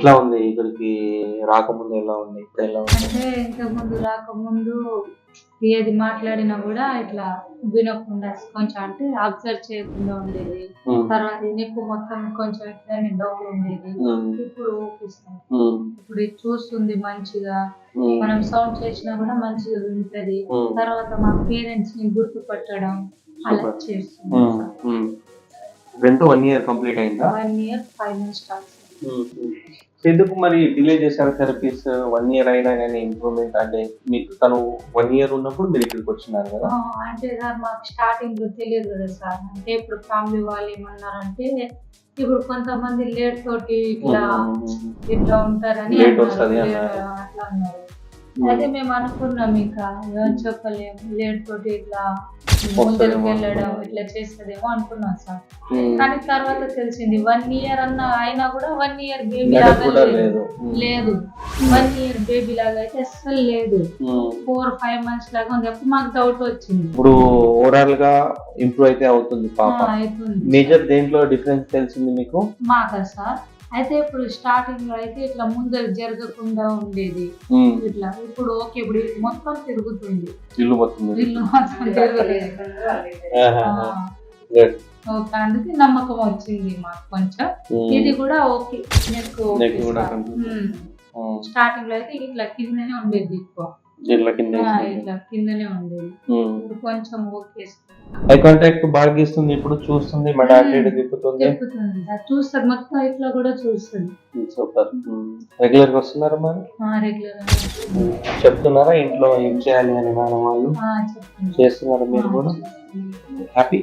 ఎట్లా ఉంది ఇక్కడికి రాకముందు ఎలా ఉంది, ఇప్పుడు ఎలా ఉంది? అంటే ఇంతకుముందు రాకముందు ఏది మాట్లాడినా కూడా ఇట్లా వినకుండా కొంచెం అంటే అబ్జర్వ్ చేయకుండా ఉండేది. తర్వాత నీకు మొత్తం కొంచెం ఇట్లానే డౌన్ ఉండేది. ఇప్పుడు ఓకే సార్. ఇప్పుడు ఇది చూస్తుంది మంచిగా, మనం సౌండ్ చేసినా కూడా మంచిగా వింటది. తర్వాత మా పేరెంట్స్ ని గుర్తుపట్టడం అలా చేస్తుంది సార్. ఎంత 1 year కంప్లీట్ అయిందా? 1 year 5 months స్టార్ట్. ఎందుకు మరి డిలే చేశారు థెరపీస్? 1 year అయినా కానీ ఇంప్రూవ్మెంట్ అంటే మీకు తను 1 year ఉన్నప్పుడు మీరు ఇక్కడికి వచ్చినారు కదా? అంటే సార్ మాకు స్టార్టింగ్ లో తెలియదు కదా సార్. అంటే ఇప్పుడు ఫ్యామిలీ వాళ్ళు ఏమన్నారంటే ఇప్పుడు కొంతమంది లేట్ తోటి ఇట్లా ఉంటారని అట్లా అన్నారు. అదే మేము అనుకున్నాం ఇంకా ఏమని చెప్పలేము, లేట్ తోటి ఇట్లా ముందరికి వెళ్ళడం ఇట్లా చేస్తుందేమో అనుకున్నాం సార్. కానీ తర్వాత తెలిసింది 1 year అన్న అయినా కూడా 1 year బేబీ లాగా లేదు. 1 year బేబీ లాగా అయితే అస్సలు లేదు. 4-5 months లాగా ఉంది. అప్పుడు మాకు డౌట్ వచ్చింది. ఇప్పుడు ఓవరాల్ గా ఇంప్రూవ్ అయితే అవుతుంది పాప. అవుతుంది. మేజర్ దేంట్లో డిఫరెన్స్ తెలిసింది మీకు? మాకా సార్ అయితే ఇప్పుడు స్టార్టింగ్ లో అయితే ఇట్లా ముందర జరగకుండా ఉండేది ఇట్లా. ఇప్పుడు ఓకే, ఇప్పుడు మొత్తం తిరుగుతుంది. ఇల్లు మొత్తం తిరగలేదు. ఓకే, అందుకే నమ్మకం వచ్చింది మాకు కొంచెం. ఇది కూడా ఓకే. స్టార్టింగ్ లో అయితే ఇట్లా కిందనే ఉండేది, ఎక్కువ ఇట్లా కిందనే ఉండేది. ఇప్పుడు కొంచెం ఓకే. ఐ కాంటాక్ట్ బాగా ఇస్తుంది, ఇప్పుడు చూస్తుంది, మన అటు తిప్పుతుంది, చూస్తుంది మొత్తం ఇట్లా కూడా చూస్తుంది. సూపర్. రెగ్యులర్ గా వస్తున్నారా మరి? రెగ్యులర్ చెప్తున్నారా ఇంట్లో ఏం చేయాలి అని నాన్న వాళ్ళు? చేస్తున్నారా మీరు కూడా? హ్యాపీ?